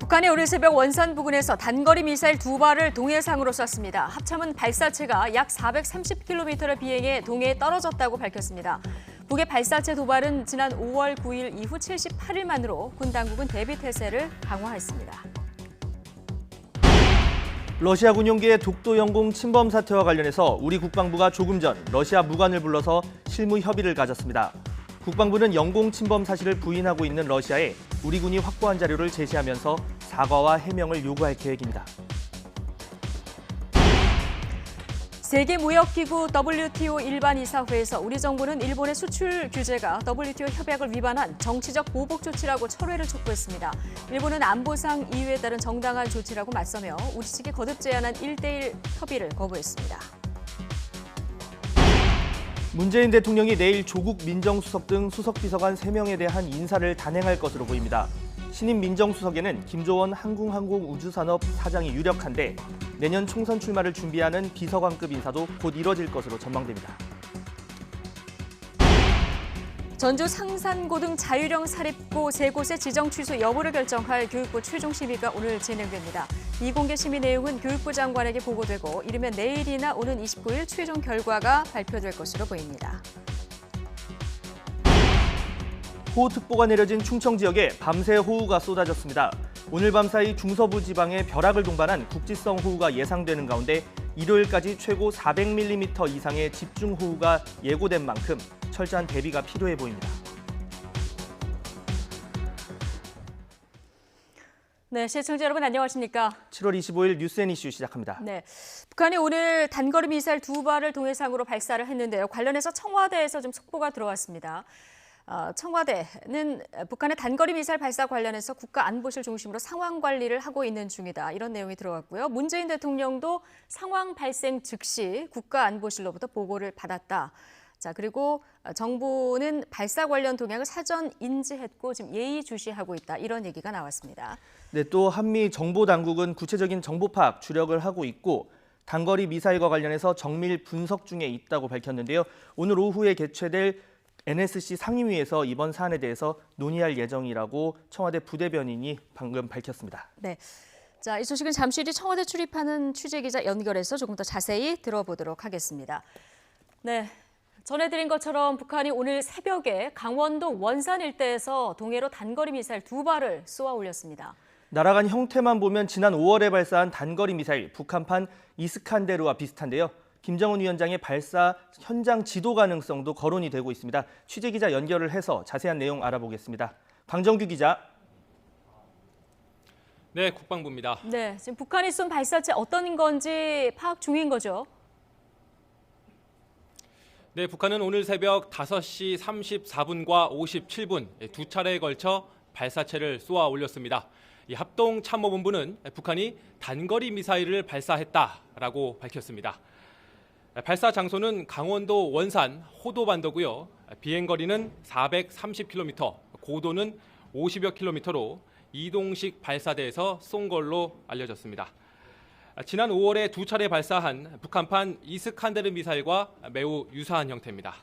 북한이 오늘 새벽 원산 부근에서 단거리 미사일 2발을 동해상으로 쐈습니다. 합참은 발사체가 약 430km를 비행해 동해에 떨어졌다고 밝혔습니다. 북의 발사체 2발은 지난 5월 9일 이후 78일 만으로 군 당국은 대비태세를 강화했습니다. 러시아 군용기의 독도 영공 침범 사태와 관련해서 우리 국방부가 조금 전 러시아 무관을 불러서 실무 협의를 가졌습니다. 국방부는 영공 침범 사실을 부인하고 있는 러시아에 우리 군이 확보한 자료를 제시하면서 사과와 해명을 요구할 계획입니다. 세계무역기구 WTO 일반이사회에서 우리 정부는 일본의 수출 규제가 WTO 협약을 위반한 정치적 보복 조치라고 철회를 촉구했습니다. 일본은 안보상 이유에 따른 정당한 조치라고 맞서며 우리 측이 거듭 제안한 1대1 협의를 거부했습니다. 문재인 대통령이 내일 조국 민정수석 등 수석비서관 3명에 대한 인사를 단행할 것으로 보입니다. 신임 민정수석에는 김조원 항공우주산업 사장이 유력한데 내년 총선 출마를 준비하는 비서관급 인사도 곧 이뤄질 것으로 전망됩니다. 전주 상산고등 자율형 사립고 3곳의 지정 취소 여부를 결정할 교육부 최종 심의가 오늘 진행됩니다. 이공개 심의 내용은 교육부 장관에게 보고되고 이르면 내일이나 오는 29일 최종 결과가 발표될 것으로 보입니다. 호우특보가 내려진 충청 지역에 밤새 호우가 쏟아졌습니다. 오늘 밤 사이 중서부 지방에 벼락을 동반한 국지성 호우가 예상되는 가운데 일요일까지 최고 400mm 이상의 집중호우가 예고된 만큼 철저한 대비가 필요해 보입니다. 네, 시청자 여러분 안녕하십니까? 7월 25일 뉴스앤 이슈 시작합니다. 네, 북한이 오늘 단거리 미사일 2발을 동해상으로 발사를 했는데요. 관련해서 청와대에서 좀 속보가 들어왔습니다. 청와대는 북한의 단거리 미사일 발사 관련해서 국가안보실 중심으로 상황 관리를 하고 있는 중이다. 이런 내용이 들어왔고요. 문재인 대통령도 상황 발생 즉시 국가안보실로부터 보고를 받았다. 자, 그리고 정부는 발사 관련 동향을 사전 인지했고 지금 예의주시하고 있다. 이런 얘기가 나왔습니다. 네, 또 한미 정보당국은 구체적인 정보 파악 주력을 하고 있고 단거리 미사일과 관련해서 정밀 분석 중에 있다고 밝혔는데요. 오늘 오후에 개최될 NSC 상임위에서 이번 사안에 대해서 논의할 예정이라고 청와대 부대변인이 방금 밝혔습니다. 네, 자, 이 소식은 잠시 뒤 청와대 출입하는 취재기자 연결해서 조금 더 자세히 들어보도록 하겠습니다. 네, 전해드린 것처럼 북한이 오늘 새벽에 강원도 원산 일대에서 동해로 단거리 미사일 2발을 쏘아 올렸습니다. 날아간 형태만 보면 지난 5월에 발사한 단거리 미사일 북한판 이스칸데르와 비슷한데요. 김정은 위원장의 발사 현장 지도 가능성도 거론이 되고 있습니다. 취재기자 연결을 해서 자세한 내용 알아보겠습니다. 강정규 기자. 네, 국방부입니다. 네, 지금 북한이 쏜 발사체 어떤 건지 파악 중인 거죠? 네, 북한은 오늘 새벽 5시 34분과 57분 두 차례에 걸쳐 발사체를 쏘아 올렸습니다. 이 합동참모본부는 북한이 단거리 미사일을 발사했다라고 밝혔습니다. 발사 장소는 강원도 원산 호도반도고요. 비행거리는 430km, 고도는 50여 km로 이동식 발사대에서 쏜 걸로 알려졌습니다. 지난 5월에 두 차례 발사한 북한판 이스칸데르 미사일과 매우 유사한 형태입니다.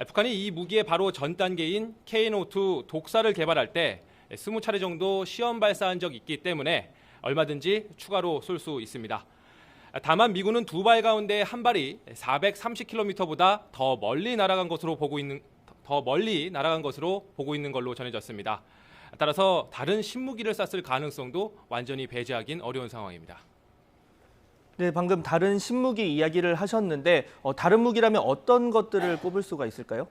북한이 이 무기의 바로 전 단계인 KN-52 독사를 개발할 때 20차례 정도 시험 발사한 적이 있기 때문에 얼마든지 추가로 쏠 수 있습니다. 다만 미군은 2발 가운데 한 발이 430km보다 더 멀리 날아간 것으로 보고 있는 걸로 전해졌습니다. 따라서 다른 신무기를 쐈을 가능성도 완전히 배제하긴 어려운 상황입니다. 네, 방금 다른 신무기 이야기를 하셨는데 다른 무기라면 어떤 것들을 꼽을 수가 있을까요?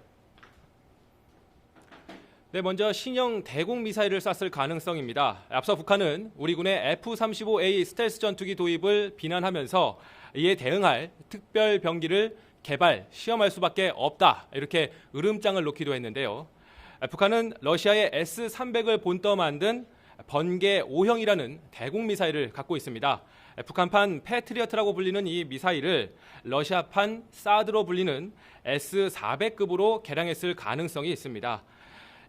네, 먼저 신형 대공 미사일을 쐈을 가능성입니다. 앞서 북한은 우리 군의 F-35A 스텔스 전투기 도입을 비난하면서 이에 대응할 특별 병기를 개발, 시험할 수밖에 없다. 이렇게 으름장을 놓기도 했는데요. 북한은 러시아의 S-300을 본떠 만든 번개 5형이라는 대공 미사일을 갖고 있습니다. 북한판 패트리어트라고 불리는 이 미사일을 러시아판 사드로 불리는 S-400급으로 개량했을 가능성이 있습니다.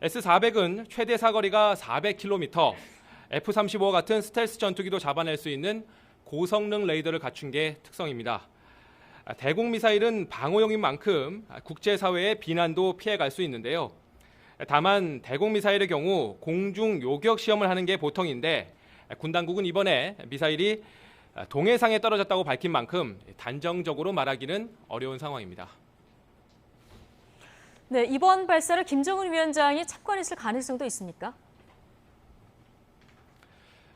S-400은 최대 사거리가 400km, F-35와 같은 스텔스 전투기도 잡아낼 수 있는 고성능 레이더를 갖춘 게 특성입니다. 대공 미사일은 방어용인 만큼 국제사회의 비난도 피해갈 수 있는데요. 다만 대공 미사일의 경우 공중 요격 시험을 하는 게 보통인데 군 당국은 이번에 미사일이 동해상에 떨어졌다고 밝힌 만큼 단정적으로 말하기는 어려운 상황입니다. 네, 이번 발사를 김정은 위원장이 참관했을 가능성도 있습니까?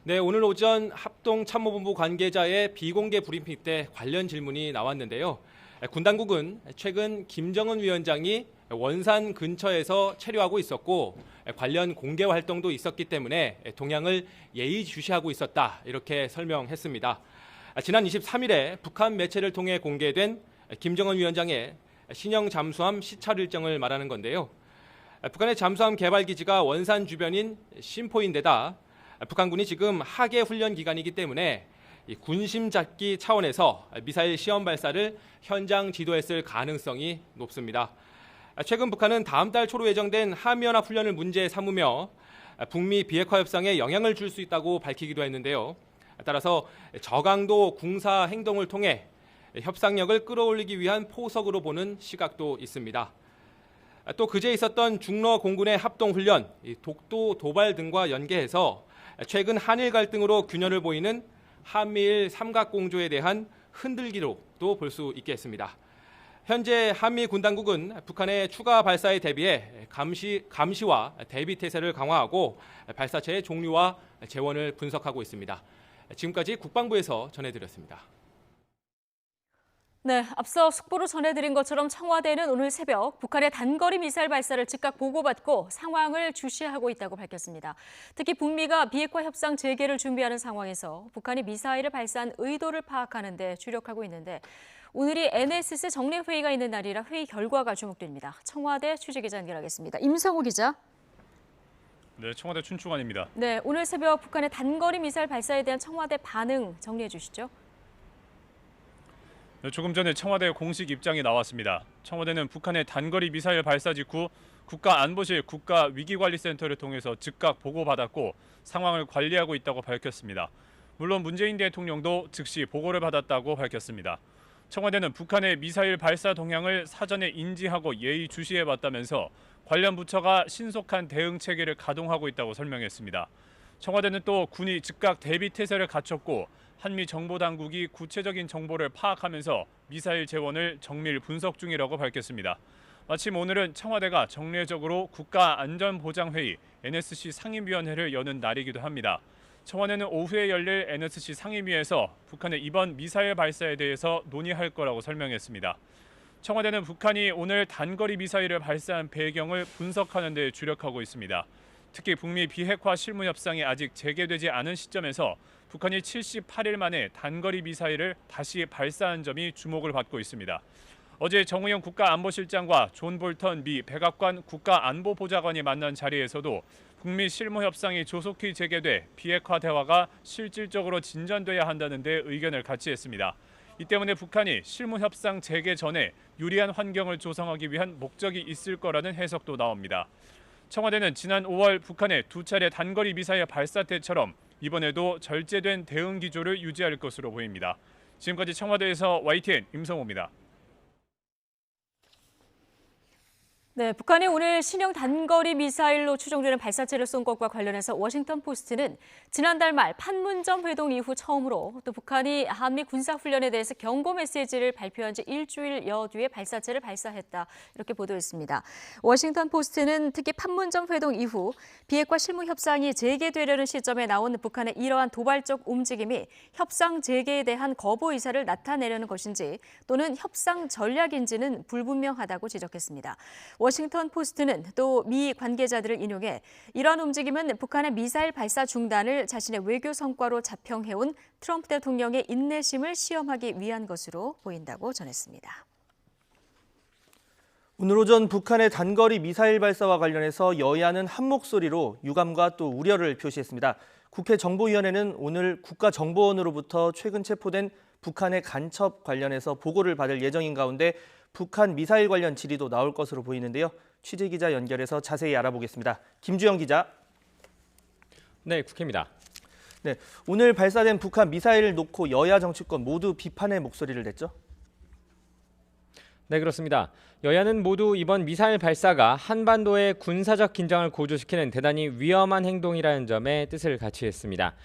네, 오늘 오전 합동참모본부 관계자의 비공개 브리핑 때 관련 질문이 나왔는데요. 군 당국은 최근 김정은 위원장이 원산 근처에서 체류하고 있었고 관련 공개 활동도 있었기 때문에 동향을 예의주시하고 있었다, 이렇게 설명했습니다. 지난 23일에 북한 매체를 통해 공개된 김정은 위원장의 신형 잠수함 시찰 일정을 말하는 건데요. 북한의 잠수함 개발 기지가 원산 주변인 심포인데다 북한군이 지금 하계 훈련 기간이기 때문에 군심 잡기 차원에서 미사일 시험 발사를 현장 지도했을 가능성이 높습니다. 최근 북한은 다음 달 초로 예정된 한미연합 훈련을 문제 삼으며 북미 비핵화 협상에 영향을 줄 수 있다고 밝히기도 했는데요. 따라서 저강도 군사 행동을 통해 협상력을 끌어올리기 위한 포석으로 보는 시각도 있습니다. 또 그제 있었던 중러 공군의 합동훈련, 독도 도발 등과 연계해서 최근 한일 갈등으로 균열을 보이는 한미일 삼각공조에 대한 흔들기로도 볼 수 있겠습니다. 현재 한미 군 당국은 북한의 추가 발사에 대비해 감시와 대비 태세를 강화하고 발사체의 종류와 재원을 분석하고 있습니다. 지금까지 국방부에서 전해드렸습니다. 네, 앞서 속보로 전해드린 것처럼 청와대는 오늘 새벽 북한의 단거리 미사일 발사를 즉각 보고받고 상황을 주시하고 있다고 밝혔습니다. 특히 북미가 비핵화 협상 재개를 준비하는 상황에서 북한이 미사일을 발사한 의도를 파악하는 데 주력하고 있는데 오늘이 NSC 정례회의가 있는 날이라 회의 결과가 주목됩니다. 청와대 취재기자 연결하겠습니다. 임성우 기자. 네, 청와대 춘추관입니다. 네, 오늘 새벽 북한의 단거리 미사일 발사에 대한 청와대 반응 정리해 주시죠. 네, 조금 전에 청와대 공식 입장이 나왔습니다. 청와대는 북한의 단거리 미사일 발사 직후 국가안보실 국가위기관리센터를 통해서 즉각 보고받았고 상황을 관리하고 있다고 밝혔습니다. 물론 문재인 대통령도 즉시 보고를 받았다고 밝혔습니다. 청와대는 북한의 미사일 발사 동향을 사전에 인지하고 예의주시해봤다면서 관련 부처가 신속한 대응 체계를 가동하고 있다고 설명했습니다. 청와대는 또 군이 즉각 대비 태세를 갖췄고 한미 정보당국이 구체적인 정보를 파악하면서 미사일 재원을 정밀 분석 중이라고 밝혔습니다. 마침 오늘은 청와대가 정례적으로 국가안전보장회의 NSC 상임위원회를 여는 날이기도 합니다. 청와대는 오후에 열릴 NSC 상임위에서 북한의 이번 미사일 발사에 대해서 논의할 거라고 설명했습니다. 청와대는 북한이 오늘 단거리 미사일을 발사한 배경을 분석하는 데 주력하고 있습니다. 특히 북미 비핵화 실무 협상이 아직 재개되지 않은 시점에서 북한이 78일 만에 단거리 미사일을 다시 발사한 점이 주목을 받고 있습니다. 어제 정의용 국가안보실장과 존 볼턴 미 백악관 국가안보보좌관이 만난 자리에서도 북미 실무 협상이 조속히 재개돼 비핵화 대화가 실질적으로 진전돼야 한다는 데 의견을 같이 했습니다. 이 때문에 북한이 실무 협상 재개 전에 유리한 환경을 조성하기 위한 목적이 있을 거라는 해석도 나옵니다. 청와대는 지난 5월 북한의 두 차례 단거리 미사일 발사 때처럼 이번에도 절제된 대응 기조를 유지할 것으로 보입니다. 지금까지 청와대에서 YTN 임성호입니다. 네, 북한이 오늘 신형 단거리 미사일로 추정되는 발사체를 쏜 것과 관련해서 워싱턴 포스트는 지난달 말 판문점 회동 이후 처음으로 또 북한이 한미 군사훈련에 대해서 경고 메시지를 발표한 지 일주일여 뒤에 발사체를 발사했다, 이렇게 보도했습니다. 워싱턴 포스트는 특히 판문점 회동 이후 비핵화 실무 협상이 재개되려는 시점에 나온 북한의 이러한 도발적 움직임이 협상 재개에 대한 거부 의사를 나타내려는 것인지 또는 협상 전략인지는 불분명하다고 지적했습니다. 워싱턴 포스트는 또 미 관계자들을 인용해 이러한 움직임은 북한의 미사일 발사 중단을 자신의 외교 성과로 자평해온 트럼프 대통령의 인내심을 시험하기 위한 것으로 보인다고 전했습니다. 오늘 오전 북한의 단거리 미사일 발사와 관련해서 여야는 한 목소리로 유감과 또 우려를 표시했습니다. 국회 정보위원회는 오늘 국가정보원으로부터 최근 체포된 북한의 간첩 관련해서 보고를 받을 예정인 가운데 북한 미사일 관련 질의도 나올 것으로 보이는데요. 취재기자 연결해서 자세히 알아보겠습니다. 김주영 기자. 네, 국회입니다. 네, 오늘 발사된 북한 미사일을 놓고 여야 정치권 모두 비판의 목소리를 냈죠. 네, 그렇습니다. 여야는 모두 이번 미사일 발사가 한반도의 군사적 긴장을 고조시키는 대단히 위험한 행동이라는 점에 뜻을 같이 했습니다.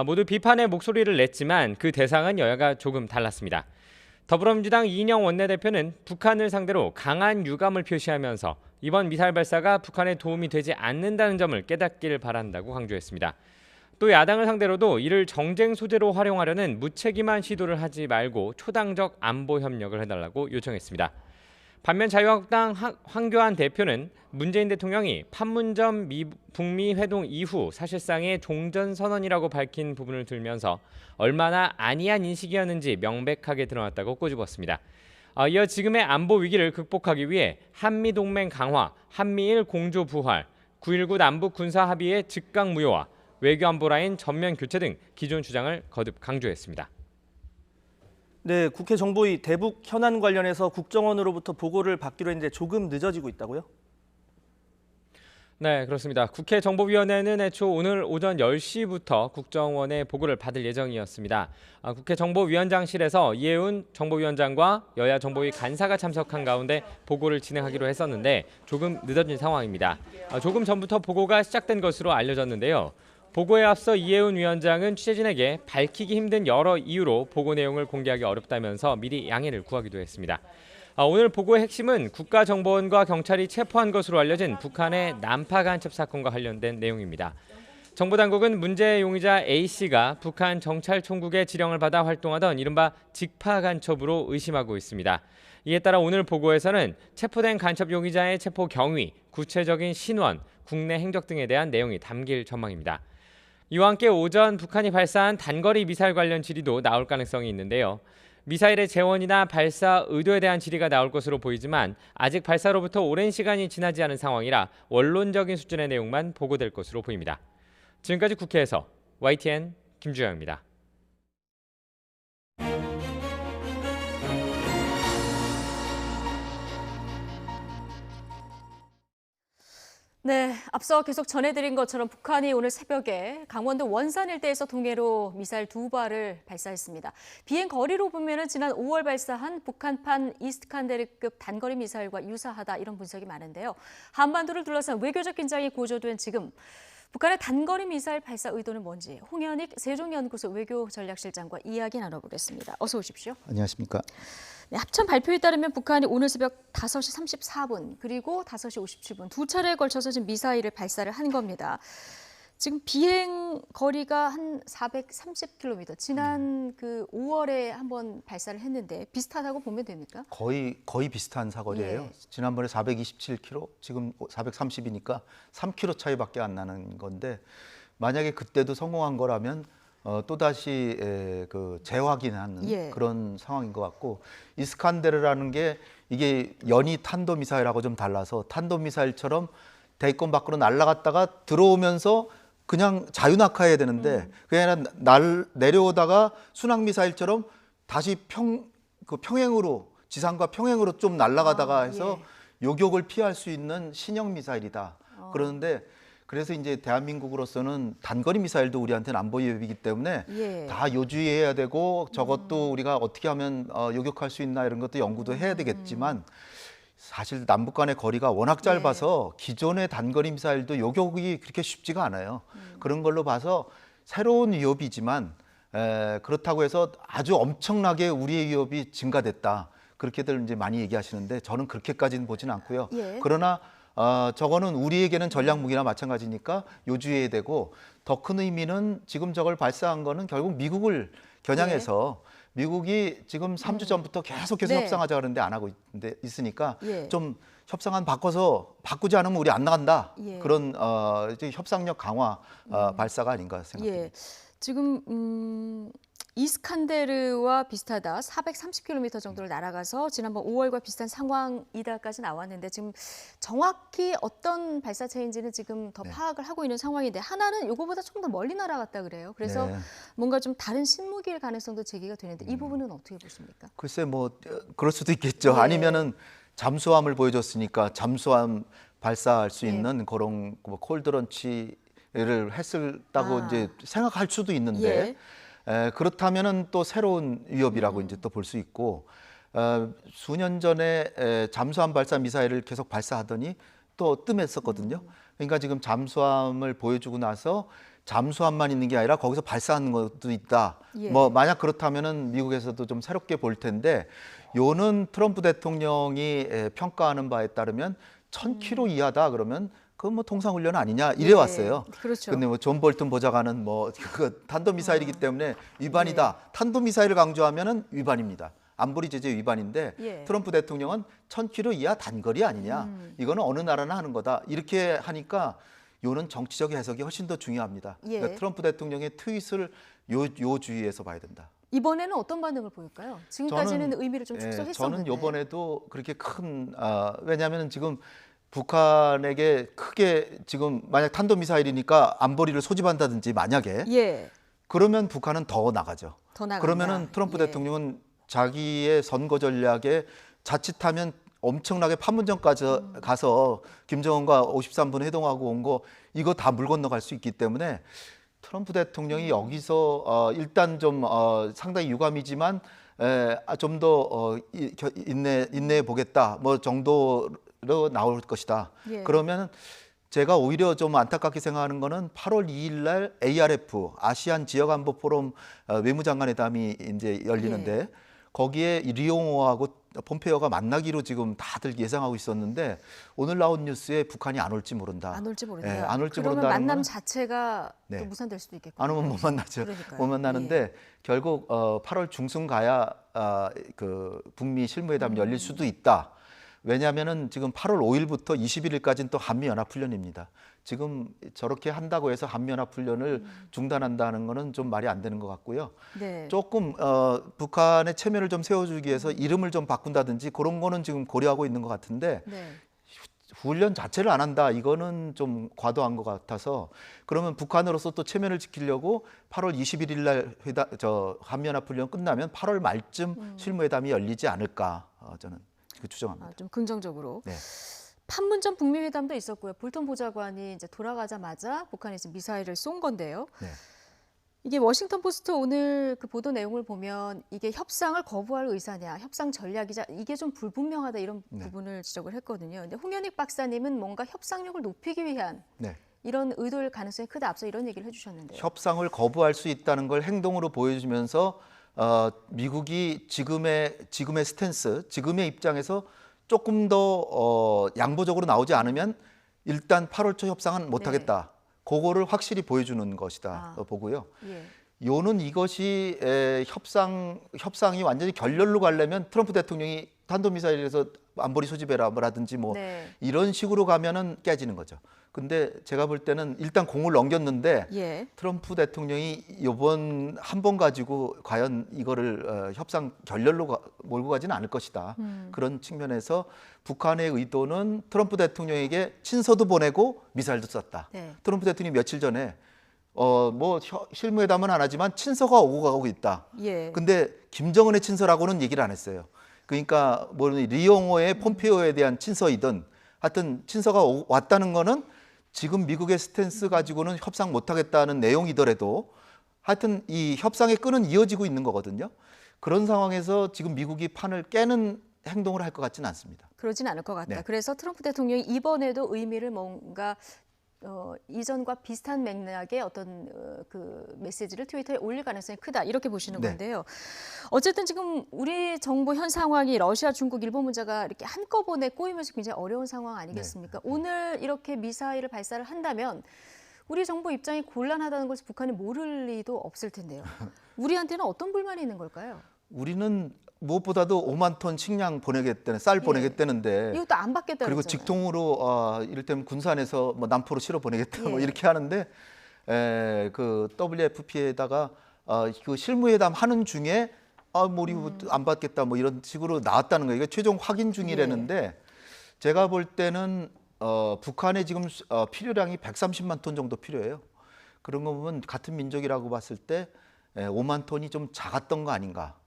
모두 비판의 목소리를 냈지만 그 대상은 여야가 조금 달랐습니다. 더불어민주당 이인영 원내대표는 북한을 상대로 강한 유감을 표시하면서 이번 미사일 발사가 북한에 도움이 되지 않는다는 점을 깨닫길 바란다고 강조했습니다. 또 야당을 상대로도 이를 정쟁 소재로 활용하려는 무책임한 시도를 하지 말고 초당적 안보 협력을 해달라고 요청했습니다. 반면 자유한국당 황교안 대표는 문재인 대통령이 판문점 북미 회동 이후 사실상의 종전선언이라고 밝힌 부분을 들면서 얼마나 안이한 인식이었는지 명백하게 드러났다고 꼬집었습니다. 이어 지금의 안보 위기를 극복하기 위해 한미동맹 강화, 한미일 공조 부활, 9.19 남북 군사 합의의 즉각 무효화, 외교안보 라인 전면 교체 등 기존 주장을 거듭 강조했습니다. 네, 국회 정보위 대북 현안 관련해서 국정원으로부터 보고를 받기로 했는데 조금 늦어지고 있다고요? 네, 그렇습니다. 국회 정보위원회는 애초 오늘 오전 10시부터 국정원의 보고를 받을 예정이었습니다. 국회 정보위원장실에서 이해운 정보위원장과 여야 정보위 간사가 참석한 가운데 보고를 진행하기로 했었는데 조금 늦어진 상황입니다. 조금 전부터 보고가 시작된 것으로 알려졌는데요. 보고에 앞서 이해운 위원장은 취재진에게 밝히기 힘든 여러 이유로 보고 내용을 공개하기 어렵다면서 미리 양해를 구하기도 했습니다. 오늘 보고의 핵심은 국가정보원과 경찰이 체포한 것으로 알려진 북한의 난파 간첩 사건과 관련된 내용입니다. 정보당국은 문제 용의자 A씨가 북한 정찰총국의 지령을 받아 활동하던 이른바 직파 간첩으로 의심하고 있습니다. 이에 따라 오늘 보고에서는 체포된 간첩 용의자의 체포 경위, 구체적인 신원, 국내 행적 등에 대한 내용이 담길 전망입니다. 이와 함께 오전 북한이 발사한 단거리 미사일 관련 질의도 나올 가능성이 있는데요. 미사일의 재원이나 발사 의도에 대한 질의가 나올 것으로 보이지만 아직 발사로부터 오랜 시간이 지나지 않은 상황이라 원론적인 수준의 내용만 보고될 것으로 보입니다. 지금까지 국회에서 YTN 김주영입니다. 네, 앞서 계속 전해드린 것처럼 북한이 오늘 새벽에 강원도 원산 일대에서 동해로 미사일 2발을 발사했습니다. 비행 거리로 보면은 지난 5월 발사한 북한판 이스칸데르급 단거리 미사일과 유사하다 이런 분석이 많은데요. 한반도를 둘러싼 외교적 긴장이 고조된 지금 북한의 단거리 미사일 발사 의도는 뭔지 홍현익 세종연구소 외교전략실장과 이야기 나눠보겠습니다. 어서 오십시오. 안녕하십니까. 네, 합참 발표에 따르면 북한이 오늘 새벽 5시 34분 그리고 5시 57분 두 차례에 걸쳐서 지금 미사일을 발사를 한 겁니다. 지금 비행 거리가 한 430km, 지난 그 5월에 한번 발사를 했는데 비슷하다고 보면 됩니까? 거의 비슷한 사거리예요. 예. 지난번에 427km, 지금 430이니까 3km 차이밖에 안 나는 건데 만약에 그때도 성공한 거라면 또다시 그 재확인하는 예. 그런 상황인 것 같고, 이스칸데르라는 게 이게 연이 탄도미사일하고 좀 달라서 탄도미사일처럼 대기권 밖으로 날아갔다가 들어오면서 그냥 자유낙하해야 되는데 그게 아니라 내려오다가 순항미사일처럼 다시 평행으로, 지상과 평행으로 좀 날아가다가 해서 요격을 피할 수 있는 신형 미사일이다. 그러는데 그래서 이제 대한민국으로서는 단거리 미사일도 우리한테는 안보 위협이기 때문에 다 요주의해야 되고 저것도 우리가 어떻게 하면 요격할 수 있나 이런 것도 연구도 해야 되겠지만 사실 남북 간의 거리가 워낙 짧아서 기존의 단거리 미사일도 요격이 그렇게 쉽지가 않아요. 그런 걸로 봐서 새로운 위협이지만 그렇다고 해서 아주 엄청나게 우리의 위협이 증가됐다. 그렇게들 이제 많이 얘기하시는데 저는 그렇게까지는 보지는 않고요. 그러나 저거는 우리에게는 전략 무기나 마찬가지니까 요주해야 되고, 더 큰 의미는 지금 저걸 발사한 거는 결국 미국을 겨냥해서 미국이 지금 3주 전부터 계속해서 협상하자 그러는데 안 하고 있으니까 좀 협상안 바꾸지 않으면 우리 안 나간다. 그런 협상력 강화 발사가 아닌가 생각합니다. 지금 이스칸데르와 비슷하다. 430km 정도를 날아가서 지난번 5월과 비슷한 상황이다까지 나왔는데 지금 정확히 어떤 발사체인지는 지금 더 파악을 하고 있는 상황인데, 하나는 이거보다 조금 더 멀리 날아갔다 그래요. 그래서 뭔가 좀 다른 신무기일 가능성도 제기가 되는데 이 부분은 어떻게 보십니까? 글쎄 뭐 그럴 수도 있겠죠. 아니면은 잠수함을 보여줬으니까 잠수함 발사할 수 있는 그런 뭐 콜드런치를 했었다고 이제 생각할 수도 있는데 그렇다면은 또 새로운 위협이라고 이제 또 볼 수 있고, 수년 전에 잠수함 발사 미사일을 계속 발사하더니 또 뜸했었거든요. 그러니까 지금 잠수함을 보여주고 나서 잠수함만 있는 게 아니라 거기서 발사하는 것도 있다. 예. 뭐 만약 그렇다면은 미국에서도 좀 새롭게 볼 텐데, 요는 트럼프 대통령이 평가하는 바에 따르면 1,000km 이하다 그러면 그건 뭐 통상훈련 아니냐 이래 예. 왔어요. 그렇죠. 근데 뭐 존 볼튼 보좌관은 뭐 그 탄도미사일이기 때문에 위반이다. 탄도미사일을 강조하면은 위반입니다. 안보리 제재 위반인데 예. 트럼프 대통령은 1,000km 이하 단거리 아니냐. 이거는 어느 나라나 하는 거다. 이렇게 하니까 요는 정치적 해석이 훨씬 더 중요합니다. 예. 그러니까 트럼프 대통령의 트윗을 요 주의에서 봐야 된다. 이번에는 어떤 반응을 보일까요? 지금까지는 저는, 의미를 좀 축소했었는데. 저는 이번에도 그렇게 큰 왜냐하면 지금 북한에게 크게 지금 만약 탄도미사일이니까 안보리를 소집한다든지 만약에 예. 그러면 북한은 더 나가죠. 더 나간다. 그러면은 트럼프 예. 대통령은 자기의 선거 전략에 자칫하면 엄청나게 판문점까지 가서 김정은과 53분 회동하고 온 거 이거 다 물 건너갈 수 있기 때문에 트럼프 대통령이 여기서 일단 좀 상당히 유감이지만 좀 더 인내해 보겠다 뭐 정도로 나올 것이다. 예. 그러면 제가 오히려 좀 안타깝게 생각하는 거는 8월 2일 날 ARF 아시안 지역 안보 포럼 외무장관회담이 이제 열리는데 예. 거기에 리옹호하고 폼페이오가 만나기로 지금 다들 예상하고 있었는데 오늘 나온 뉴스에 북한이 안 올지 모른다. 안 올지 모른다. 예, 안 올지 그러면 모른다는 만남 거는 자체가 네. 또 무산될 수도 있겠고. 안 오면 못 만나죠. 그러니까요. 못 만나는데 결국 8월 중순 가야 그 북미 실무회담이 열릴 수도 있다. 왜냐하면은 지금 8월 5일부터 21일까지는 또 한미연합훈련입니다. 지금 저렇게 한다고 해서 한미연합훈련을 중단한다는 거는 좀 말이 안 되는 것 같고요. 네. 조금 북한의 체면을 좀 세워주기 위해서 이름을 좀 바꾼다든지 그런 거는 지금 고려하고 있는 것 같은데 네. 훈련 자체를 안 한다 이거는 좀 과도한 것 같아서 그러면 북한으로서 또 체면을 지키려고 8월 21일 날 한미연합훈련 끝나면 8월 말쯤 실무회담이 열리지 않을까 저는 그 추정합니다. 좀 긍정적으로. 네. 판문점 북미 회담도 있었고요. 볼턴 보좌관이 이제 돌아가자마자 북한이 지금 미사일을 쏜 건데요. 네. 이게 워싱턴 포스트 오늘 그 보도 내용을 보면 이게 협상을 거부할 의사냐, 협상 전략이자 이게 좀 불분명하다 이런 네. 부분을 지적을 했거든요. 근데 홍현익 박사님은 뭔가 협상력을 높이기 위한 네. 이런 의도일 가능성이 크다. 앞서 이런 얘기를 해주셨는데요. 협상을 거부할 수 있다는 걸 행동으로 보여주면서 미국이 지금의 스탠스, 지금의 입장에서 조금 더 양보적으로 나오지 않으면 일단 8월 초 협상은 못하겠다. 그거를 확실히 보여주는 것이다 보고요. 예. 요는 이것이 협상이 완전히 결렬로 가려면 트럼프 대통령이 탄도미사일에서 안보리 소집해라라든지 뭐 네. 이런 식으로 가면은 깨지는 거죠. 근데 제가 볼 때는 일단 공을 넘겼는데 예. 트럼프 대통령이 이번 한 번 가지고 과연 이거를 협상 결렬로 몰고 가지는 않을 것이다. 그런 측면에서 북한의 의도는 트럼프 대통령에게 친서도 보내고 미사일도 쐈다. 네. 트럼프 대통령이 며칠 전에 뭐 실무회담은 안 하지만 친서가 오고 가고 있다. 예. 근데 김정은의 친서라고는 얘기를 안 했어요. 그러니까 뭐 리옹호의 폼페이오에 대한 친서이든 하여튼 친서가 왔다는 거는 지금 미국의 스탠스 가지고는 협상 못하겠다는 내용이더라도 하여튼 이 협상의 끈은 이어지고 있는 거거든요. 그런 상황에서 지금 미국이 판을 깨는 행동을 할 것 같지는 않습니다. 그러진 않을 것 같다. 네. 그래서 트럼프 대통령이 이번에도 의미를 뭔가 이전과 비슷한 맥락의 어떤 그 메시지를 트위터에 올릴 가능성이 크다 이렇게 보시는 네. 건데요. 어쨌든 지금 우리 정부 현 상황이 러시아, 중국, 일본 문제가 이렇게 한꺼번에 꼬이면서 굉장히 어려운 상황 아니겠습니까? 오늘 이렇게 미사일을 발사를 한다면 우리 정부 입장이 곤란하다는 것을 북한이 모를 리도 없을 텐데요. 우리한테는 어떤 불만이 있는 걸까요? 우리는 무엇보다도 5만 톤 식량 보내겠다는 쌀 보내겠다는데 이것도 안 받겠다 그리고 그랬잖아요. 직통으로 이를테면 군산에서 뭐 남포로 실어 보내겠다 뭐 예. 이렇게 하는데 그 WFP에다가 그 실무회담 하는 중에 뭐 우리 안 받겠다 뭐 이런 식으로 나왔다는 거예요. 이게 최종 확인 중이라는데 제가 볼 때는 북한에 지금 필요량이 130만 톤 정도 필요해요. 그런 거 보면 같은 민족이라고 봤을 때 5만 톤이 좀 작았던 거 아닌가.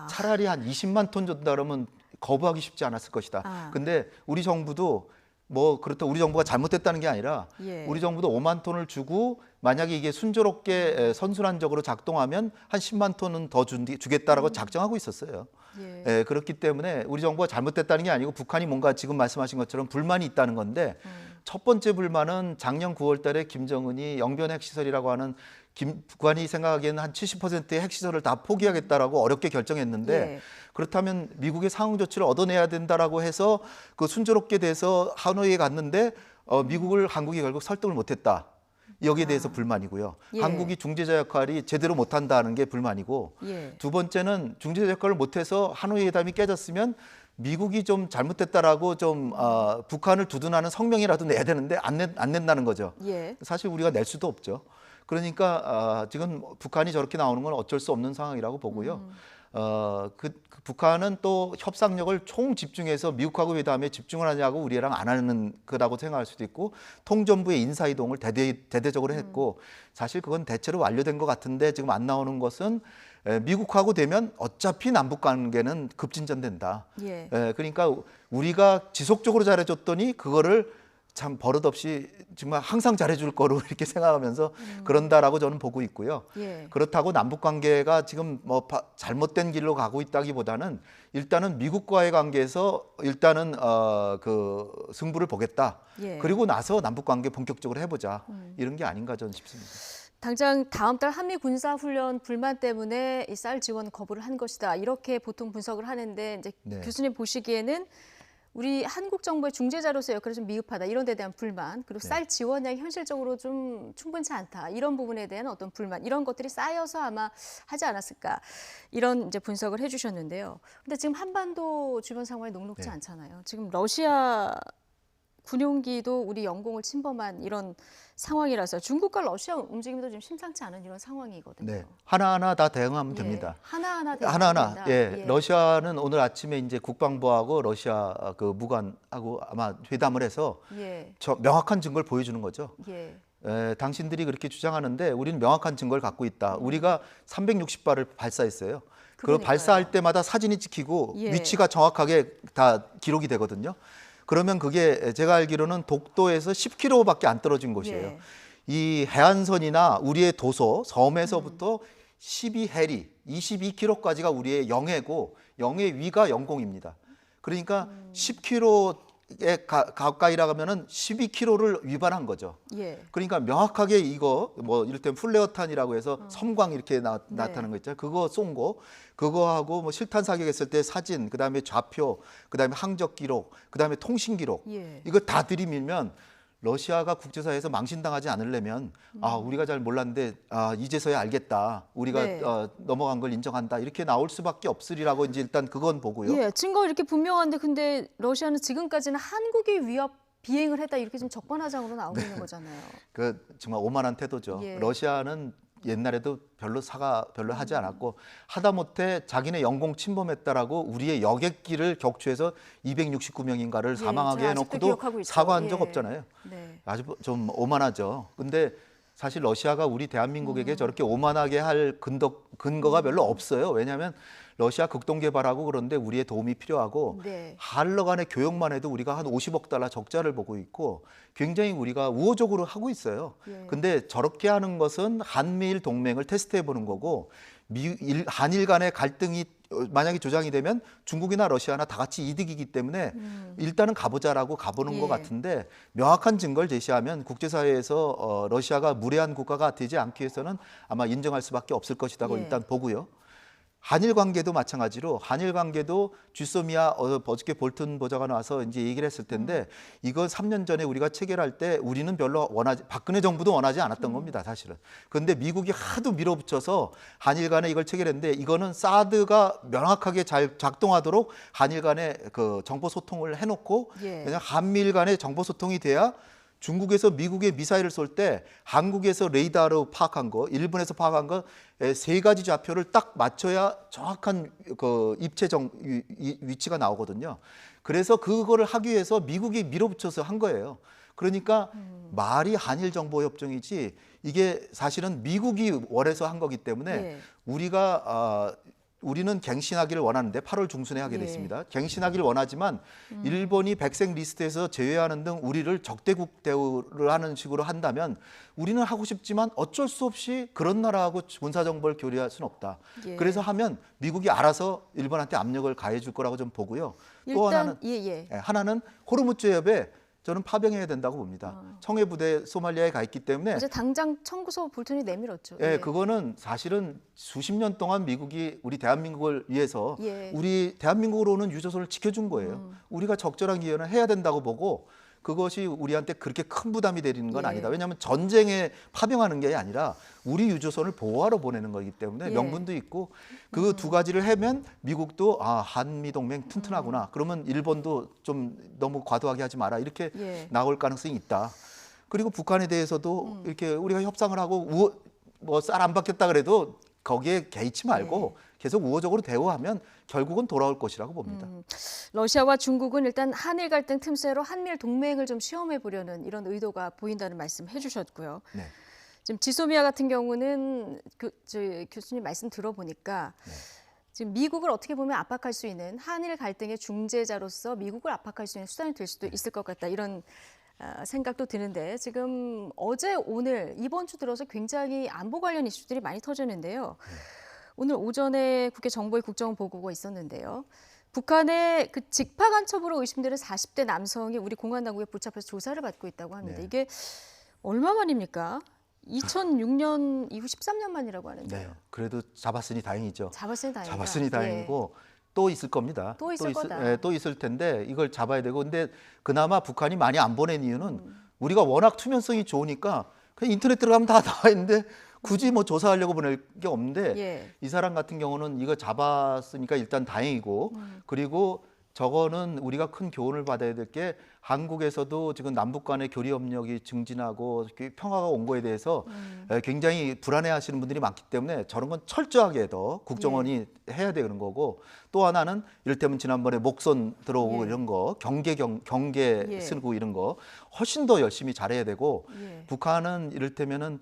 차라리 한 20만 톤 줬다 그러면 거부하기 쉽지 않았을 것이다. 근데 우리 정부도 뭐 그렇다 우리 정부가 잘못됐다는 게 아니라 예. 우리 정부도 5만 톤을 주고 만약에 이게 순조롭게 선순환적으로 작동하면 한 10만 톤은 더 주겠다라고 작정하고 있었어요. 예. 그렇기 때문에 우리 정부가 잘못됐다는 게 아니고 북한이 뭔가 지금 말씀하신 것처럼 불만이 있다는 건데 첫 번째 불만은 작년 9월 달에 김정은이 영변 핵시설이라고 하는 북한이 생각하기에는 한 70%의 핵시설을 다 포기하겠다라고 어렵게 결정했는데 예. 그렇다면 미국의 상응 조치를 얻어내야 된다라고 해서 그 순조롭게 돼서 하노이에 갔는데 미국을 한국이 결국 설득을 못했다. 여기에 대해서 불만이고요. 예. 한국이 중재자 역할이 제대로 못한다는 게 불만이고 예. 두 번째는 중재자 역할을 못해서 하노이 회담이 깨졌으면 미국이 좀 잘못됐다라고 좀 북한을 두둔하는 성명이라도 내야 되는데 안 낸다는 거죠. 예. 사실 우리가 낼 수도 없죠. 그러니까 지금 북한이 저렇게 나오는 건 어쩔 수 없는 상황이라고 보고요. 북한은 또 협상력을 총 집중해서 미국하고 회담에 집중을 하냐고 우리랑 안 하는 거라고 생각할 수도 있고 통전부의 인사 이동을 대대적으로 했고 사실 그건 대체로 완료된 것 같은데 지금 안 나오는 것은 미국하고 되면 어차피 남북 관계는 급진전된다. 예. 그러니까 우리가 지속적으로 잘해줬더니 그거를 참 버릇없이 정말 항상 잘해줄 거로 이렇게 생각하면서 그런다라고 저는 보고 있고요. 예. 그렇다고 남북 관계가 지금 뭐 잘못된 길로 가고 있다기보다는 일단은 미국과의 관계에서 일단은 그 승부를 보겠다. 예. 그리고 나서 남북 관계 본격적으로 해보자. 이런 게 아닌가 저는 싶습니다. 당장 다음 달 한미 군사훈련 불만 때문에 이 쌀 지원 거부를 한 것이다. 이렇게 보통 분석을 하는데 이제 네. 교수님 보시기에는 우리 한국 정부의 중재자로서 역할이 좀 미흡하다. 이런 데 대한 불만, 그리고 네. 쌀 지원량이 현실적으로 좀 충분치 않다. 이런 부분에 대한 어떤 불만, 이런 것들이 쌓여서 아마 하지 않았을까. 이런 이제 분석을 해주셨는데요. 근데 지금 한반도 주변 상황이 녹록지 네. 않잖아요. 지금 러시아 군용기도 우리 영공을 침범한 이런 상황이라서 중국과 러시아 움직임도 좀 심상치 않은 이런 상황이거든요. 네. 하나하나 다 대응하면 예. 됩니다. 하나하나 하나하나. 대응합니다. 예. 러시아는 오늘 아침에 이제 국방부하고 러시아 그 무관하고 아마 회담을 해서 예. 명확한 증거를 보여주는 거죠. 예. 당신들이 그렇게 주장하는데 우리는 명확한 증거를 갖고 있다. 우리가 360발을 발사했어요. 그 그러니까요. 발사할 때마다 사진이 찍히고 예. 위치가 정확하게 다 기록이 되거든요. 그러면 그게 제가 알기로는 독도에서 10km밖에 안 떨어진 곳이에요. 예. 이 해안선이나 우리의 도서, 섬에서부터 12해리, 22km까지가 우리의 영해고 영해 위가 영공입니다. 그러니까 10km에 가까이라 하면은 12km를 위반한 거죠. 예. 그러니까 명확하게 이거 뭐 이를테면 플레어탄이라고 해서 섬광 이렇게 나타나는 거 있잖아요. 그거 쏜 거, 그거하고 뭐 실탄 사격했을 때 사진, 그다음에 좌표, 그다음에 항적 기록, 그다음에 통신 기록, 예. 이거 다 들이밀면 러시아가 국제사회에서 망신당하지 않으려면 우리가 잘 몰랐는데 이제서야 알겠다. 우리가 네. 넘어간 걸 인정한다. 이렇게 나올 수밖에 없으리라고 이제 일단 그건 보고요. 예, 증거 이렇게 분명한데 근데 러시아는 지금까지는 한국이 위협 비행을 했다 이렇게 좀 적반하장으로 나오고 있는 거잖아요. 그 정말 오만한 태도죠. 예. 러시아는 옛날에도 별로 하지 않았고 하다못해 자기네 영공 침범했다라고 우리의 여객기를 격추해서 269명인가를 사망하게 제가 아직도 기억하고 해놓고도 있죠. 사과한 적 예. 없잖아요. 네. 아주 좀 오만하죠. 근데 사실 러시아가 우리 대한민국에게 저렇게 오만하게 할 근거가 별로 없어요. 왜냐하면 러시아 극동 개발하고 그런데 우리의 도움이 필요하고 네. 한러 간의 교역만 해도 우리가 한 50억 달러 적자를 보고 있고 굉장히 우리가 우호적으로 하고 있어요. 예. 근데 저렇게 하는 것은 한미일 동맹을 테스트해 보는 거고 한일 간의 갈등이 만약에 조장이 되면 중국이나 러시아나 다 같이 이득이기 때문에 일단은 가보자라고 가보는 예. 것 같은데 명확한 증거를 제시하면 국제사회에서 러시아가 무례한 국가가 되지 않기 위해서는 아마 인정할 수밖에 없을 것이라고 예. 일단 보고요. 한일 관계도 마찬가지로 한일 관계도 쥐소미아 어저께 볼튼 보좌관 와서 이제 얘기를 했을 텐데 이건 3년 전에 우리가 체결할 때 우리는 별로 박근혜 정부도 원하지 않았던 겁니다, 사실은. 그런데 미국이 하도 밀어붙여서 한일 간에 이걸 체결했는데 이거는 사드가 명확하게 잘 작동하도록 한일 간에 그 정보 소통을 해놓고 예. 그냥 한미일 간의 정보 소통이 돼야 중국에서 미국의 미사일을 쏠 때 한국에서 레이더로 파악한 거, 일본에서 파악한 거 세 가지 좌표를 딱 맞춰야 정확한 그 입체 위치가 나오거든요. 그래서 그거를 하기 위해서 미국이 밀어붙여서 한 거예요. 그러니까 말이 한일 정보 협정이지 이게 사실은 미국이 원해서 한 거기 때문에 예. 우리가 우리는 갱신하기를 원하는데 8월 중순에 하게 예. 됐습니다. 갱신하기를 원하지만 일본이 백색 리스트에서 제외하는 등 우리를 적대국 대우를 하는 식으로 한다면 우리는 하고 싶지만 어쩔 수 없이 그런 나라하고 군사정보를 교류할 수는 없다. 예. 그래서 하면 미국이 알아서 일본한테 압력을 가해 줄 거라고 좀 보고요. 또 하나는 하나는 호르무즈 해협에 저는 파병해야 된다고 봅니다. 청해 부대 소말리아에 가 있기 때문에 이제 당장 청구서 볼턴이 내밀었죠. 예, 그거는 사실은 수십 년 동안 미국이 우리 대한민국을 위해서 예. 우리 대한민국으로는 유조선을 지켜준 거예요. 우리가 적절한 기회는 해야 된다고 보고 그것이 우리한테 그렇게 큰 부담이 되는 건 예. 아니다. 왜냐하면 전쟁에 파병하는 게 아니라 우리 유조선을 보호하러 보내는 거기 때문에 예. 명분도 있고 그 두 가지를 하면 미국도 아 한미 동맹 튼튼하구나. 그러면 일본도 좀 너무 과도하게 하지 마라 이렇게 예. 나올 가능성이 있다. 그리고 북한에 대해서도 이렇게 우리가 협상을 하고 뭐 쌀 안 받겠다 그래도 거기에 개의치 말고 계속 우호적으로 대우하면 결국은 돌아올 것이라고 봅니다. 러시아와 중국은 일단 한일 갈등 틈새로 한미일 동맹을 좀 시험해 보려는 이런 의도가 보인다는 말씀 해주셨고요. 네. 지금 지소미아 같은 경우는 교수님 말씀 들어보니까 지금 미국을 어떻게 보면 압박할 수 있는 한일 갈등의 중재자로서 미국을 압박할 수 있는 수단이 될 수도 있을 것 같다 이런 생각도 드는데 지금 어제 오늘 이번 주 들어서 굉장히 안보 관련 이슈들이 많이 터졌는데요. 오늘 오전에 국회 정보위 국정원 보고가 있었는데요. 북한의 그 직파 간첩으로 의심되는 40대 남성이 우리 공안 당국에 붙잡혀서 조사를 받고 있다고 합니다. 네. 이게 얼마 만입니까? 2006년 이후 13년 만이라고 하는데요. 네. 그래도 잡았으니 다행이죠. 잡았으니 다행이다. 잡았으니 다행이고 또 있을 겁니다. 또 있을 거다. 예, 또 있을 텐데 이걸 잡아야 되고 근데 그나마 북한이 많이 안 보낸 이유는 우리가 워낙 투명성이 좋으니까 그냥 인터넷 들어가면 다 나와 있는데 굳이 뭐 조사하려고 보낼 게 없는데 예. 이 사람 같은 경우는 이거 잡았으니까 일단 다행이고 그리고 저거는 우리가 큰 교훈을 받아야 될 게 한국에서도 지금 남북 간의 교류 협력이 증진하고 평화가 온 거에 대해서 굉장히 불안해하시는 분들이 많기 때문에 저런 건 철저하게 더 국정원이 해야 되는 거고 또 하나는 이를테면 지난번에 목선 들어오고 예. 이런 거 경계 예. 쓰고 이런 거 훨씬 더 열심히 잘해야 되고 예. 북한은 이를테면은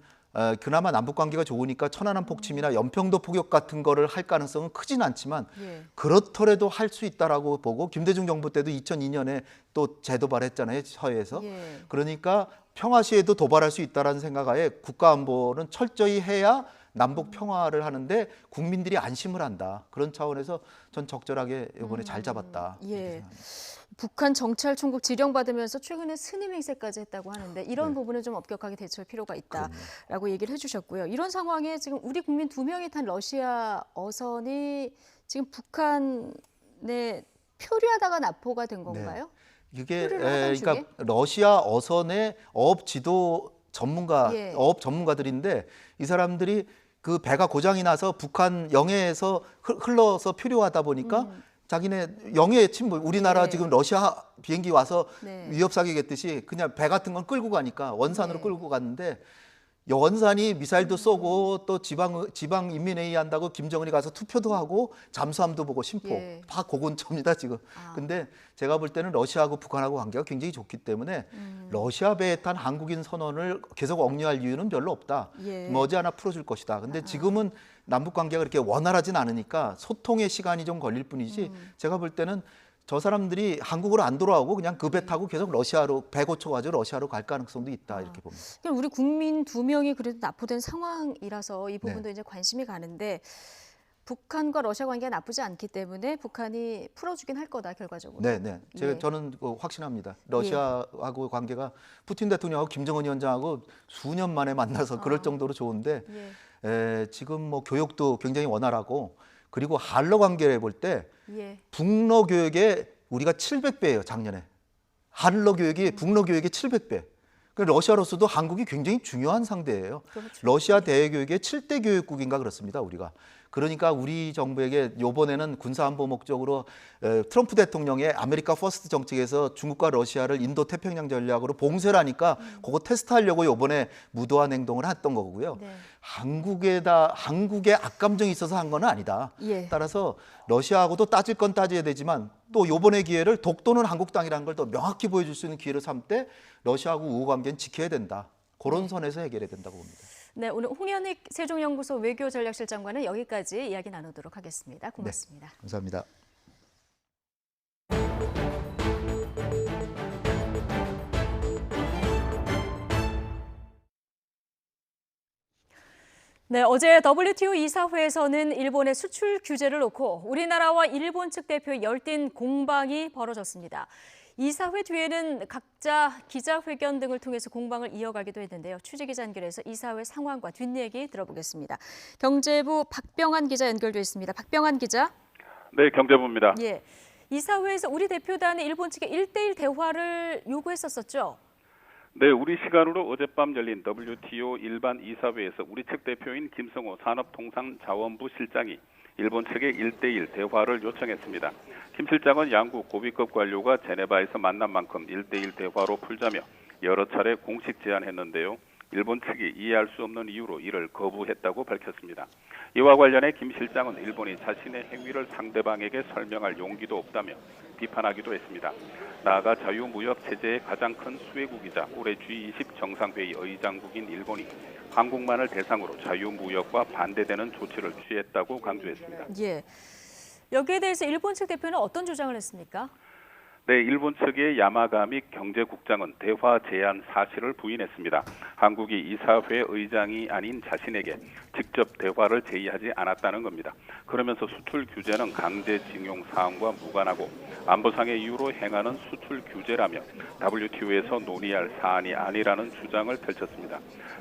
그나마 남북 관계가 좋으니까 천안함 폭침이나 연평도 포격 같은 거를 할 가능성은 크진 않지만 예. 그렇더라도 할 수 있다라고 보고 김대중 정부 때도 2002년에 또 재도발했잖아요 서해에서. 예. 그러니까 평화시에도 도발할 수 있다라는 생각하에 국가안보는 철저히 해야 남북 평화를 하는데 국민들이 안심을 한다. 그런 차원에서 전 적절하게 이번에 잘 잡았다. 이렇게 예. 생각합니다. 북한 정찰 총국 지령받으면서 최근에 스님 행세까지 했다고 하는데 이런 네. 부분은 좀 엄격하게 대처할 필요가 있다라고 얘기를 해주셨고요. 이런 상황에 지금 우리 국민 2명이 탄 러시아 어선이 지금 북한에 표류하다가 납포가 된 건가요? 이게 표류를 하던 그러니까 중에? 러시아 어선의 어업 지도 예. 어업 전문가들인데 이 사람들이 그 배가 고장이 나서 북한 영해에서 흘러서 표류하다 보니까 자기네 영해 침몰 우리나라 네. 지금 러시아 비행기 와서 네. 위협 사격했듯이 그냥 배 같은 건 끌고 가니까 원산으로 네. 끌고 갔는데 원산이 미사일도 쏘고 또 지방 인민회의 한다고 김정은이 가서 투표도 하고 잠수함도 보고 심포 예. 다 고군처입니다 지금. 근데 제가 볼 때는 러시아하고 북한하고 관계가 굉장히 좋기 때문에 러시아 배에 탄 한국인 선원을 계속 억류할 이유는 별로 없다. 예. 머지않아 풀어줄 것이다. 근데 지금은 남북 관계가 그렇게 원활하진 않으니까 소통의 시간이 좀 걸릴 뿐이지 제가 볼 때는 저 사람들이 한국으로 안 돌아오고 그냥 그 배 타고 계속 러시아로 배 고쳐가지고 러시아로 갈 가능성도 있다 이렇게 봅니다. 그러니까 우리 국민 2명이 그래도 납포된 상황이라서 이 부분도 네. 이제 관심이 가는데 북한과 러시아 관계가 나쁘지 않기 때문에 북한이 풀어주긴 할 거다 결과적으로. 네. 예. 저는 확신합니다. 러시아하고 관계가 푸틴 대통령하고 김정은 위원장하고 수년 만에 만나서 그럴 정도로 좋은데 예. 지금 뭐 교역도 굉장히 원활하고 그리고 한러 관계를 볼 때 예. 북러 교역에 우리가 700배예요 작년에. 한러 교역이 북러 교역의 700배. 러시아로서도 한국이 굉장히 중요한 상대예요. 그렇죠. 러시아 대외교역의 7대 교역국인가 그렇습니다. 우리가. 그러니까 우리 정부에게 이번에는 군사안보 목적으로 트럼프 대통령의 아메리카 퍼스트 정책에서 중국과 러시아를 인도 태평양 전략으로 봉쇄를 하니까 그거 테스트하려고 이번에 무도한 행동을 했던 거고요. 네. 한국에 악감정이 있어서 한 건 아니다. 예. 따라서 러시아하고도 따질 건 따져야 되지만 또 이번의 기회를 독도는 한국 땅이라는 걸 더 명확히 보여줄 수 있는 기회를 삼때 러시아하고 우호 관계는 지켜야 된다. 그런 선에서 해결해야 된다고 봅니다. 네, 오늘 홍현익 세종연구소 외교전략실장과는 여기까지 이야기 나누도록 하겠습니다. 고맙습니다. 네, 감사합니다. 네, 어제 WTO 이사회에서는 일본의 수출 규제를 놓고 우리나라와 일본 측 대표의 열띤 공방이 벌어졌습니다. 이사회 뒤에는 각자 기자회견 등을 통해서 공방을 이어가기도 했는데요. 취재기자 연결해서 이사회 상황과 뒷얘기 들어보겠습니다. 경제부 박병환 기자 연결돼 있습니다. 박병환 기자. 네, 경제부입니다. 예, 이사회에서 우리 대표단이 일본 측에 1대1 대화를 요구했었죠. 네, 우리 시간으로 어젯밤 열린 WTO 일반 이사회에서 우리 측 대표인 김성호 산업통상자원부 실장이 일본 측에 1대1 대화를 요청했습니다. 김 실장은 양국 고위급 관료가 제네바에서 만난 만큼 1대1 대화로 풀자며 여러 차례 공식 제안했는데요. 일본 측이 이해할 수 없는 이유로 이를 거부했다고 밝혔습니다. 이와 관련해 김 실장은 일본이 자신의 행위를 상대방에게 설명할 용기도 없다며 비판하기도 했습니다. 나아가 자유무역 체제의 가장 큰 수혜국이자 올해 G20 정상회의 의장국인 일본이 한국만을 대상으로 자유무역과 반대되는 조치를 취했다고 강조했습니다. 예, 여기에 대해서 일본 측 대표는 어떤 주장을 했습니까? 네, 일본 측의 야마가미 경제국장은 대화 제안 사실을 부인했습니다. 한국이 이사회 의장이 아닌 자신에게 직접 대화를 제의하지 않았다는 겁니다. 그러면서 수출 규제는 강제징용 사항과 무관하고 안보상의 이유로 행하는 수출 규제라며 WTO에서 논의할 사안이 아니라는 주장을 펼쳤습니다.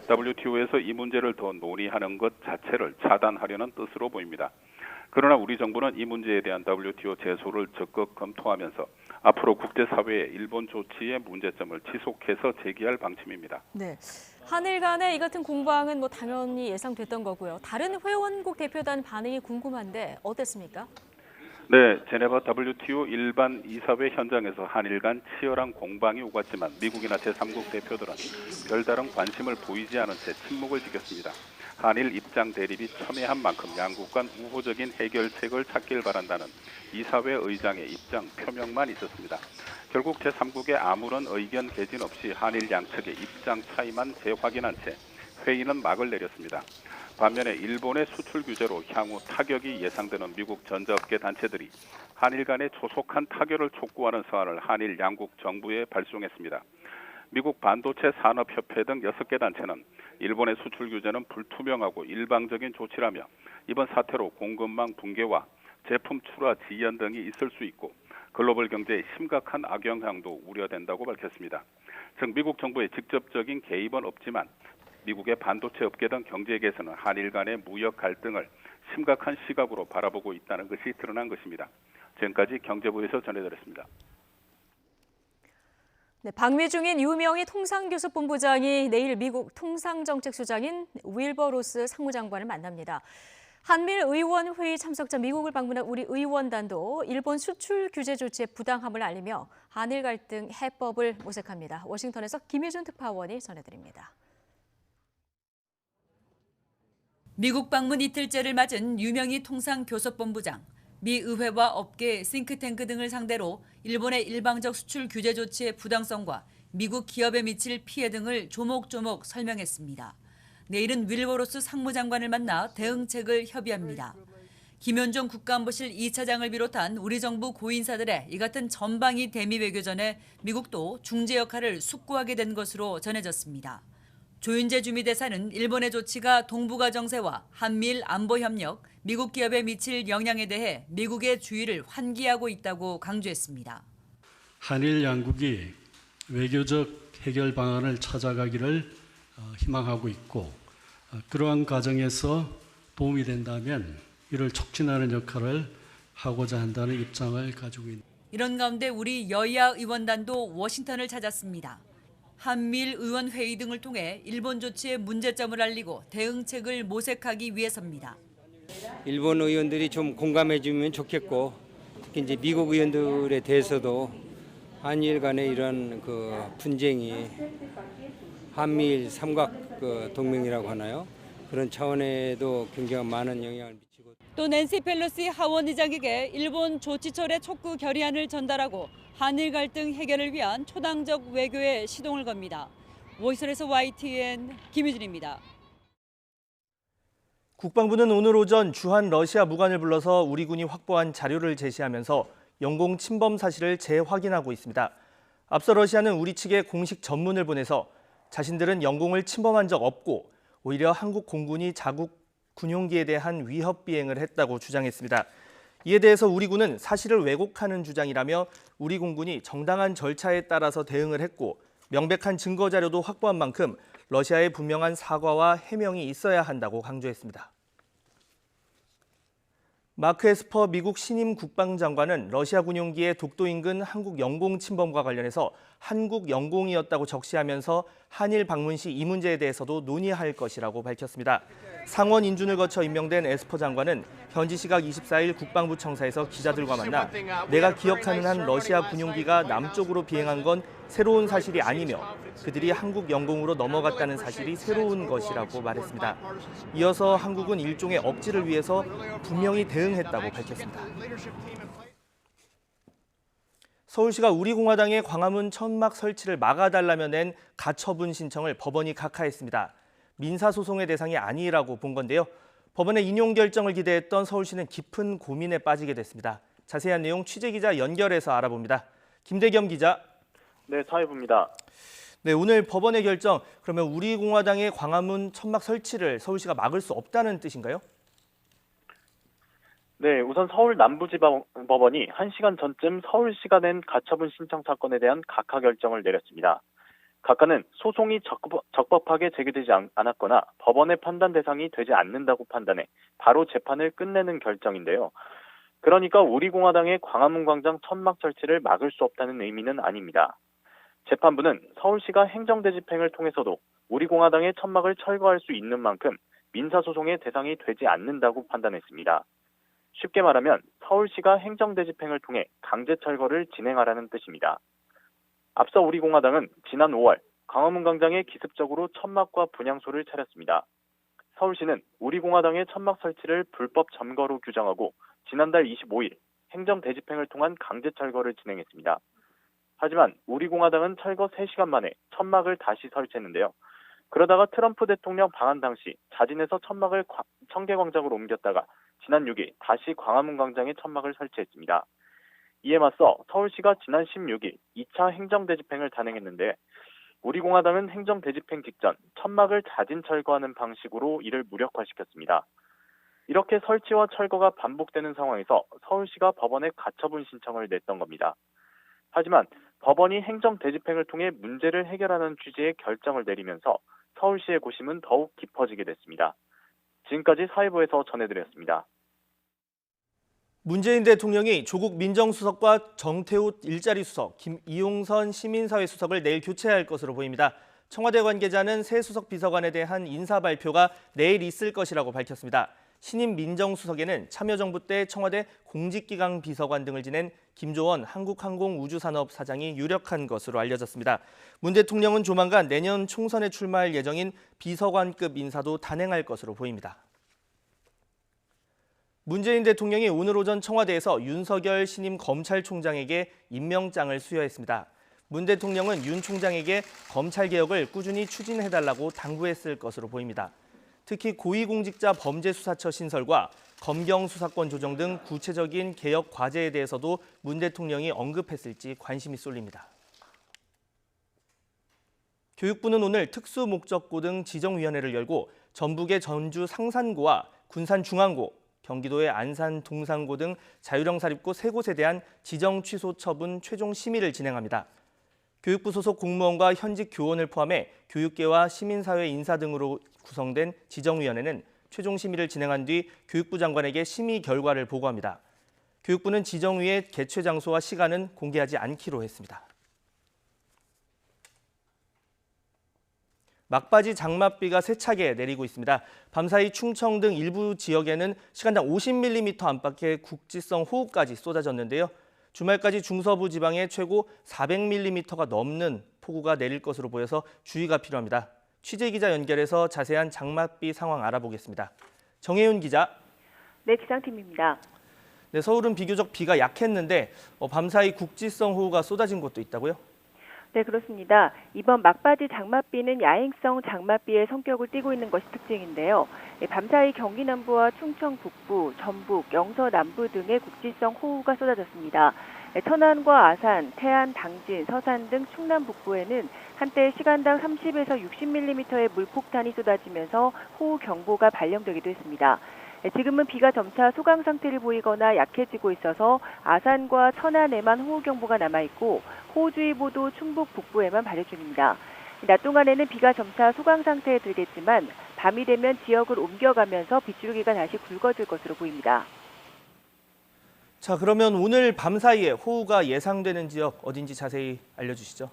WTO에서 이 문제를 더 논의하는 것 자체를 차단하려는 뜻으로 보입니다. 그러나 우리 정부는 이 문제에 대한 WTO 제소를 적극 검토하면서 앞으로 국제사회의 일본 조치의 문제점을 지속해서 제기할 방침입니다. 네, 한일 간의 이 같은 공방은 당연히 예상됐던 거고요. 다른 회원국 대표단 반응이 궁금한데 어땠습니까? 네, 제네바 WTO 일반 이사회 현장에서 한일 간 치열한 공방이 오갔지만 미국이나 제3국 대표들은 별다른 관심을 보이지 않은 채 침묵을 지켰습니다. 한일 입장 대립이 첨예한 만큼 양국 간 우호적인 해결책을 찾길 바란다는 이사회 의장의 입장 표명만 있었습니다. 결국 제3국의 아무런 의견 개진 없이 한일 양측의 입장 차이만 재확인한 채 회의는 막을 내렸습니다. 반면에 일본의 수출 규제로 향후 타격이 예상되는 미국 전자업계 단체들이 한일 간의 조속한 타결을 촉구하는 서한을 한일 양국 정부에 발송했습니다. 미국 반도체 산업협회 등 6개 단체는 일본의 수출 규제는 불투명하고 일방적인 조치라며 이번 사태로 공급망 붕괴와 제품 출하 지연 등이 있을 수 있고 글로벌 경제에 심각한 악영향도 우려된다고 밝혔습니다. 즉 미국 정부의 직접적인 개입은 없지만 미국의 반도체 업계 등 경제계에서는 한일 간의 무역 갈등을 심각한 시각으로 바라보고 있다는 것이 드러난 것입니다. 지금까지 경제부에서 전해드렸습니다. 네, 방미 중인 유명희 통상교섭본부장이 내일 미국 통상정책수장인 윌버 로스 상무장관을 만납니다. 한밀 의원회의 참석자 미국을 방문한 우리 의원단도 일본 수출 규제 조치의 부당함을 알리며 한일 갈등 해법을 모색합니다. 워싱턴에서 김혜준 특파원이 전해드립니다. 미국 방문 이틀째를 맞은 유명희 통상교섭본부장. 미 의회와 업계, 싱크탱크 등을 상대로 일본의 일방적 수출 규제 조치의 부당성과 미국 기업에 미칠 피해 등을 조목조목 설명했습니다. 내일은 윌버 로스 상무장관을 만나 대응책을 협의합니다. 김현종 국가안보실 2차장을 비롯한 우리 정부 고인사들의 이 같은 전방위 대미 외교전에 미국도 중재 역할을 숙고하게 된 것으로 전해졌습니다. 조윤재 주미대사는 일본의 조치가 동북아 정세와 한미일 안보협력, 미국 기업에 미칠 영향에 대해 미국의 주의를 환기하고 있다고 강조했습니다. 한일 양국이 외교적 해결 방안을 찾아가기를 희망하고 있고 그러한 과정에서 도움이 된다면 이를 촉진하는 역할을 하고자 한다는 입장을 가지고 있습니다. 이런 가운데 우리 여야 의원단도 워싱턴을 찾았습니다. 한미일 의원 회의 등을 통해 일본 조치의 문제점을 알리고 대응책을 모색하기 위해서입니다. 일본 의원들이 좀 공감해 주면 좋겠고 특히 이제 미국 의원들에 대해서도 한일 간의 이런 분쟁이 한미일 삼각 동맹이라고 하나요? 그런 차원에도 굉장히 많은 영향을 미치고 또 낸시 펠로시 하원의장에게 일본 조치철의 촉구 결의안을 전달하고 한일 갈등 해결을 위한 초당적 외교에 시동을 겁니다. 워싱턴에서 YTN 김유진입니다. 국방부는 오늘 오전 주한 러시아 무관을 불러서 우리 군이 확보한 자료를 제시하면서 영공 침범 사실을 재확인하고 있습니다. 앞서 러시아는 우리 측에 공식 전문을 보내서 자신들은 영공을 침범한 적 없고 오히려 한국 공군이 자국 군용기에 대한 위협 비행을 했다고 주장했습니다. 이에 대해서 우리 군은 사실을 왜곡하는 주장이라며 우리 공군이 정당한 절차에 따라서 대응을 했고 명백한 증거 자료도 확보한 만큼 러시아의 분명한 사과와 해명이 있어야 한다고 강조했습니다. 마크 에스퍼 미국 신임 국방장관은 러시아 군용기의 독도 인근 한국 영공 침범과 관련해서 한국 영공이었다고 적시하면서 한일 방문 시 이 문제에 대해서도 논의할 것이라고 밝혔습니다. 상원 인준을 거쳐 임명된 에스퍼 장관은 현지 시각 24일 국방부 청사에서 기자들과 만나 내가 기억하는 한 러시아 군용기가 남쪽으로 비행한 건 새로운 사실이 아니며 그들이 한국 영공으로 넘어갔다는 사실이 새로운 것이라고 말했습니다. 이어서 한국은 일종의 억지를 위해서 분명히 대응했다고 밝혔습니다. 서울시가 우리공화당의 광화문 천막 설치를 막아달라며 낸 가처분 신청을 법원이 각하했습니다. 민사소송의 대상이 아니라고 본 건데요. 법원의 인용 결정을 기대했던 서울시는 깊은 고민에 빠지게 됐습니다. 자세한 내용 취재기자 연결해서 알아봅니다. 김대겸 기자. 네, 사회부입니다. 네, 오늘 법원의 결정, 그러면 우리공화당의 광화문 천막 설치를 서울시가 막을 수 없다는 뜻인가요? 네, 우선 서울 남부지방법원이 1시간 전쯤 서울시가 낸 가처분 신청 사건에 대한 각하 결정을 내렸습니다. 각하는 소송이 적법하게 제기되지 않았거나 법원의 판단 대상이 되지 않는다고 판단해 바로 재판을 끝내는 결정인데요. 그러니까 우리공화당의 광화문 광장 천막 설치를 막을 수 없다는 의미는 아닙니다. 재판부는 서울시가 행정대 집행을 통해서도 우리공화당의 천막을 철거할 수 있는 만큼 민사소송의 대상이 되지 않는다고 판단했습니다. 쉽게 말하면 서울시가 행정대 집행을 통해 강제 철거를 진행하라는 뜻입니다. 앞서 우리공화당은 지난 5월 광화문 광장에 기습적으로 천막과 분향소를 차렸습니다. 서울시는 우리공화당의 천막 설치를 불법 점거로 규정하고 지난달 25일 행정대 집행을 통한 강제 철거를 진행했습니다. 하지만 우리공화당은 철거 3시간 만에 천막을 다시 설치했는데요. 그러다가 트럼프 대통령 방한 당시 자진해서 천막을 청계광장으로 옮겼다가 지난 6일 다시 광화문 광장에 천막을 설치했습니다. 이에 맞서 서울시가 지난 16일 2차 행정대집행을 단행했는데 우리공화당은 행정대집행 직전 천막을 자진 철거하는 방식으로 이를 무력화시켰습니다. 이렇게 설치와 철거가 반복되는 상황에서 서울시가 법원에 가처분 신청을 냈던 겁니다. 하지만 법원이 행정대집행을 통해 문제를 해결하는 취지의 결정을 내리면서 서울시의 고심은 더욱 깊어지게 됐습니다. 지금까지 사회부에서 전해드렸습니다. 문재인 대통령이 조국 민정수석과 정태우 일자리 수석, 이용선 시민사회 수석을 내일 교체할 것으로 보입니다. 청와대 관계자는 새 수석 비서관에 대한 인사 발표가 내일 있을 것이라고 밝혔습니다. 신임 민정수석에는 참여정부 때 청와대 공직기강 비서관 등을 지낸 김조원 한국항공우주산업 사장이 유력한 것으로 알려졌습니다. 문 대통령은 조만간 내년 총선에 출마할 예정인 비서관급 인사도 단행할 것으로 보입니다. 문재인 대통령이 오늘 오전 청와대에서 윤석열 신임 검찰총장에게 임명장을 수여했습니다. 문 대통령은 윤 총장에게 검찰개혁을 꾸준히 추진해달라고 당부했을 것으로 보입니다. 특히 고위공직자 범죄수사처 신설과 검경 수사권 조정 등 구체적인 개혁 과제에 대해서도 문 대통령이 언급했을지 관심이 쏠립니다. 교육부는 오늘 특수목적고 등 지정위원회를 열고 전북의 전주 상산고와 군산중앙고, 경기도의 안산 동산고 등 자율형 사립고 3곳에 대한 지정 취소 처분 최종 심의를 진행합니다. 교육부 소속 공무원과 현직 교원을 포함해 교육계와 시민사회 인사 등으로 구성된 지정위원회는 최종 심의를 진행한 뒤 교육부 장관에게 심의 결과를 보고합니다. 교육부는 지정위의 개최 장소와 시간은 공개하지 않기로 했습니다. 막바지 장맛비가 세차게 내리고 있습니다. 밤사이 충청 등 일부 지역에는 시간당 50mm 안팎의 국지성 호우까지 쏟아졌는데요. 주말까지 중서부 지방에 최고 400mm가 넘는 폭우가 내릴 것으로 보여서 주의가 필요합니다. 취재기자 연결해서 자세한 장맛비 상황 알아보겠습니다. 정혜윤 기자. 네, 기상팀입니다. 네, 서울은 비교적 비가 약했는데 밤사이 국지성 호우가 쏟아진 곳도 있다고요? 네, 그렇습니다. 이번 막바지 장맛비는 야행성 장맛비의 성격을 띠고 있는 것이 특징인데요. 밤사이 경기 남부와 충청 북부, 전북, 영서 남부 등의 국지성 호우가 쏟아졌습니다. 천안과 아산, 태안, 당진, 서산 등 충남 북부에는 한때 시간당 30에서 60mm의 물폭탄이 쏟아지면서 호우 경보가 발령되기도 했습니다. 지금은 비가 점차 소강 상태를 보이거나 약해지고 있어서 아산과 천안에만 호우경보가 남아있고 호우주의보도 충북 북부에만 발효 중입니다. 낮 동안에는 비가 점차 소강 상태에 들겠지만 밤이 되면 지역을 옮겨가면서 빗줄기가 다시 굵어질 것으로 보입니다. 자, 그러면 오늘 밤 사이에 호우가 예상되는 지역 어딘지 자세히 알려주시죠.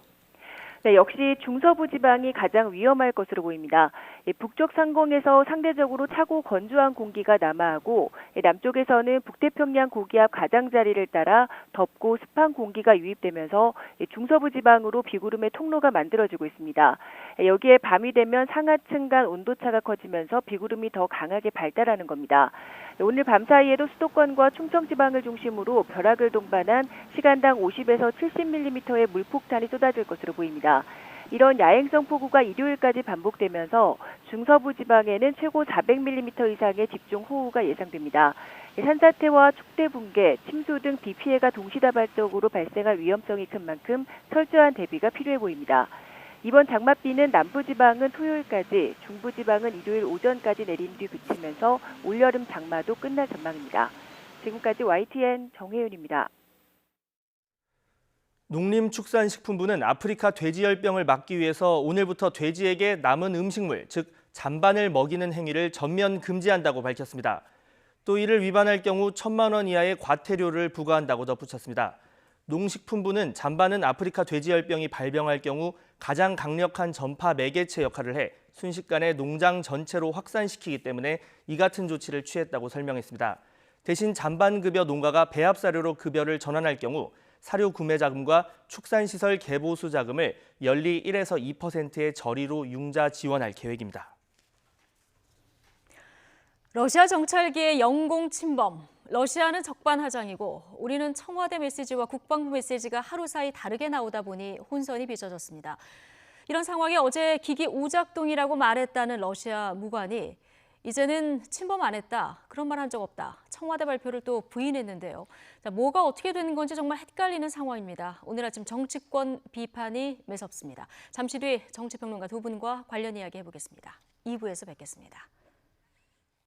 네, 역시 중서부 지방이 가장 위험할 것으로 보입니다. 북쪽 상공에서 상대적으로 차고 건조한 공기가 남하하고 남쪽에서는 북태평양 고기압 가장자리를 따라 덥고 습한 공기가 유입되면서 중서부 지방으로 비구름의 통로가 만들어지고 있습니다. 여기에 밤이 되면 상하층 간 온도차가 커지면서 비구름이 더 강하게 발달하는 겁니다. 오늘 밤 사이에도 수도권과 충청 지방을 중심으로 벼락을 동반한 시간당 50에서 70mm의 물폭탄이 쏟아질 것으로 보입니다. 이런 야행성 폭우가 일요일까지 반복되면서 중서부 지방에는 최고 400mm 이상의 집중 호우가 예상됩니다. 산사태와 축대 붕괴, 침수 등 비 피해가 동시다발적으로 발생할 위험성이 큰 만큼 철저한 대비가 필요해 보입니다. 이번 장맛비는 남부지방은 토요일까지, 중부지방은 일요일 오전까지 내린 뒤 그치면서 올여름 장마도 끝날 전망입니다. 지금까지 YTN 정혜윤입니다. 농림축산식품부는 아프리카 돼지열병을 막기 위해서 오늘부터 돼지에게 남은 음식물, 즉 잔반을 먹이는 행위를 전면 금지한다고 밝혔습니다. 또 이를 위반할 경우 1,000만 원 이하의 과태료를 부과한다고 덧붙였습니다. 농식품부는 잔반은 아프리카 돼지열병이 발병할 경우 가장 강력한 전파 매개체 역할을 해 순식간에 농장 전체로 확산시키기 때문에 이 같은 조치를 취했다고 설명했습니다. 대신 잔반급여 농가가 배합사료로 급여를 전환할 경우 사료 구매 자금과 축산시설 개보수 자금을 연리 1에서 2%의 저리로 융자 지원할 계획입니다. 러시아 정찰기의 영공 침범. 러시아는 적반하장이고 우리는 청와대 메시지와 국방부 메시지가 하루 사이 다르게 나오다 보니 혼선이 빚어졌습니다. 이런 상황에 어제 기기 오작동이라고 말했다는 러시아 무관이 이제는 침범 안 했다, 그런 말 한 적 없다, 청와대 발표를 또 부인했는데요. 자, 뭐가 어떻게 되는 건지 정말 헷갈리는 상황입니다. 오늘 아침 정치권 비판이 매섭습니다. 잠시 뒤 정치평론가 두 분과 관련 이야기 해보겠습니다. 2부에서 뵙겠습니다.